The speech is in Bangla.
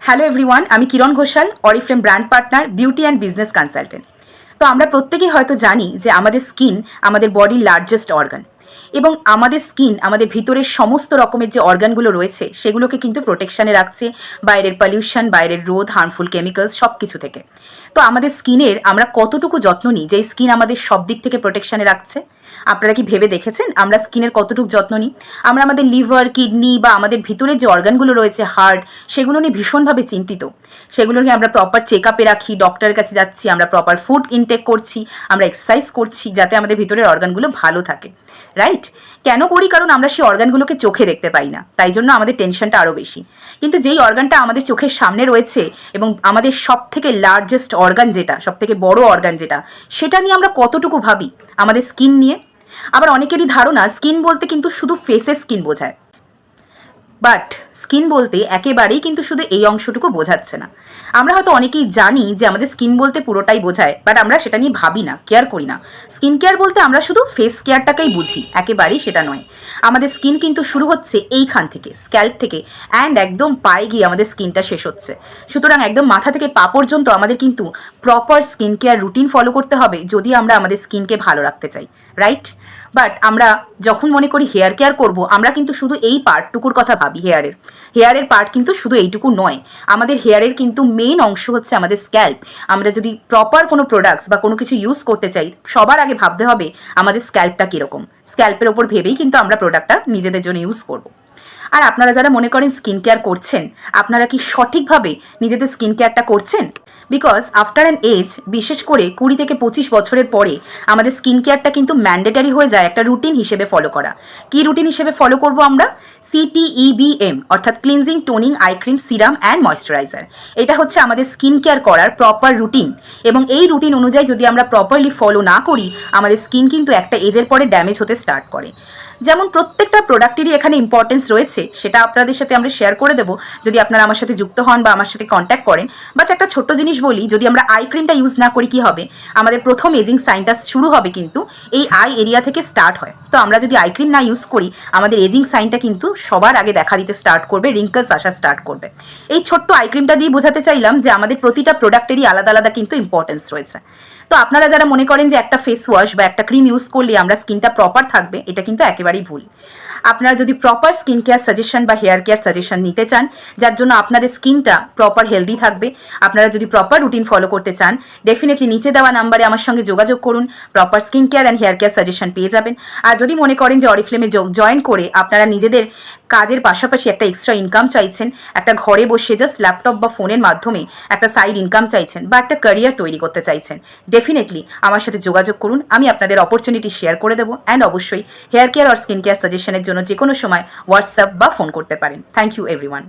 হ্যালো এভরিওয়ান, আমি Kiran Ghoshal, Oriflame brand partner, beauty and business consultant. তো আমরা প্রত্যেকেই হয়তো জানি যে আমাদের স্কিন আমাদের বডির লার্জেস্ট অর্গান এবং আমাদের স্কিন আমাদের ভিতরের সমস্ত রকমের যে অর্গানগুলো রয়েছে সেগুলোকে কিন্তু প্রোটেকশানে রাখছে বাইরের পলিউশন, বাইরের রোদ, হার্মফুল কেমিক্যালস সব কিছু থেকে। তো আমাদের স্কিনের আমরা কতটুকু যত্ন নিই যে স্কিন আমাদের সব দিক থেকে প্রোটেকশানে রাখছে? আপনারা কি ভেবে দেখেছেন আমরা স্কিনের কতটুকু যত্ন নিই? আমরা আমাদের লিভার, কিডনি বা আমাদের ভিতরের যে অর্গানগুলো রয়েছে, হার্ট, সেগুলো নিয়ে ভীষণভাবে চিন্তিত। সেগুলো নিয়ে আমরা প্রপার চেক আপে রাখি, ডক্টরের কাছে যাচ্ছি, আমরা প্রপার ফুড ইনটেক করছি, আমরা এক্সারসাইজ করছি যাতে আমাদের ভিতরের অর্গানগুলো ভালো থাকে, রাইট? কেন করি? কারণ আমরা সেই অর্গানগুলোকে চোখে দেখতে পাই না, তাই জন্য আমাদের টেনশনটা আরও বেশি। কিন্তু যেই অর্গানটা আমাদের চোখের সামনে রয়েছে এবং আমাদের সব থেকে লার্জেস্ট অর্গান যেটা, সব থেকে বড় অর্গান যেটা, সেটা নিয়ে আমরা কতটুকু ভাবি? আমাদের স্কিন নিয়ে। আবার অনেকেরই ধারণা স্কিন বলতে কিন্তু শুধু ফেসের স্কিন বোঝায়, বাট স্কিন বলতে একেবারেই কিন্তু শুধু এই অংশটুকু বোঝাচ্ছে না। আমরা হয়তো অনেকেই জানি যে আমাদের স্কিন বলতে পুরোটাই বোঝায়, বাট আমরা সেটা নিয়ে ভাবি না, কেয়ার করি না। স্কিন কেয়ার বলতে আমরা শুধু ফেস কেয়ারটাকেই বুঝি, একেবারেই সেটা নয়। আমাদের স্কিন কিন্তু শুরু হচ্ছে এইখান থেকে, স্ক্যাল্প থেকে, অ্যান্ড একদম পায়ে গিয়ে আমাদের স্কিনটা শেষ হচ্ছে। সুতরাং একদম মাথা থেকে পা পর্যন্ত আমাদের কিন্তু proper skin care routine follow করতে হবে যদি আমরা আমাদের স্কিনকে ভালো রাখতে চাই, রাইট? বাট আমরা যখন মনে করি হেয়ার কেয়ার করব, আমরা কিন্তু শুধু এই পার্টটুকুর কথা ভাবি। হেয়ারের পার্ট কিন্তু শুধু এইটুকু নয়। আমাদের হেয়ারের কিন্তু মেইন অংশ হচ্ছে আমাদের স্ক্যাল্প। আমরা যদি প্রপার কোনো প্রোডাক্টস বা কোনো কিছু ইউজ করতে চাই, সবার আগে ভাবতে হবে আমাদের স্ক্যাল্পটা কীরকম। স্ক্যাল্পের ওপর ভেবেই কিন্তু আমরা প্রোডাক্টটা নিজেদের জন্য ইউজ করব। আর আপনারা যারা মনে করেন স্কিন কেয়ার করছেন, আপনারা কি সঠিকভাবে নিজেদের স্কিন কেয়ারটা করছেন? বিকজ আফটার অ্যান এজ, বিশেষ করে 20 থেকে 25 বছরের পরে আমাদের স্কিন কেয়ারটা কিন্তু ম্যান্ডেটারি হয়ে যায় একটা রুটিন হিসেবে ফলো করা। কি রুটিন হিসেবে ফলো করব আমরা? CTEBM, অর্থাৎ cleansing, toning, eye cream, serum and moisturiser. এটা হচ্ছে আমাদের স্কিন কেয়ার করার প্রপার রুটিন। এবং এই রুটিন অনুযায়ী যদি আমরা প্রপারলি ফলো না করি, আমাদের স্কিন কিন্তু একটা এজের পরে ড্যামেজ হতে স্টার্ট করে। যেমন প্রত্যেকটা প্রোডাক্টেরই এখানে ইম্পর্টেন্স রয়েছে, সেটা আপনাদের সাথে আমরা শেয়ার করে দেবো যদি আপনারা আমার সাথে যুক্ত হন বা আমার সাথে কন্ট্যাক্ট করেন। বাট একটা ছোট্ট জিনিস বলি, যদি আমরা আই ক্রিমটা ইউজ না করি কি হবে? আমাদের প্রথম এজিং সাইনটা শুরু হবে কিন্তু এই আই এরিয়া থেকে স্টার্ট হয়। তো আমরা যদি আই ক্রিম না ইউজ করি, আমাদের এজিং সাইনটা কিন্তু সবার আগে দেখা দিতে স্টার্ট করবে, রিঙ্কলস আসা স্টার্ট করবে। এই ছোট্ট আই ক্রিমটা দিয়ে বোঝাতে চাইলাম যে আমাদের প্রতিটা প্রোডাক্টেরই আলাদা আলাদা কিন্তু ইম্পর্টেন্স রয়েছে। তো আপনারা যারা মনে করেন যে একটা ফেস ওয়াশ বা একটা ক্রিম ইউজ করলে আমরা স্কিনটা প্রপার থাকবে, এটা কিন্তু একেবারেই ভুল। আপনারা যদি প্রপার স্কিন কেয়ার সাজেশন বা হেয়ার কেয়ার সাজেশন নিতে চান, যার জন্য আপনাদের স্কিনটা প্রপার হেলদি থাকবে, আপনারা যদি প্রপার রুটিন ফলো করতে চান, ডেফিনেটলি নিচে দেওয়া নাম্বারে আমার সঙ্গে যোগাযোগ করুন, proper skin care and hair care suggestion পেয়ে যাবেন। আর যদি মনে করেন যে অরিফ্লেমে জয়েন করে আপনারা নিজেদের কাজের পাশাপাশি একটা এক্সট্রা ইনকাম চাইছেন, একটা ঘরে বসে জাস্ট ল্যাপটপ বা ফোনের মাধ্যমে একটা সাইড ইনকাম চাইছেন বা একটা ক্যারিয়ার তৈরি করতে চাইছেন, ডেফিনেটলি আমার সাথে যোগাযোগ করুন। আমি আপনাদের অপরচুনিটি শেয়ার করে দেবো। অ্যান্ড অবশ্যই হেয়ার কেয়ার আর স্কিন কেয়ার সাজেশনের জন্য যে কোনো সময় হোয়াটসঅ্যাপ বা ফোন করতে পারেন। Thank you everyone.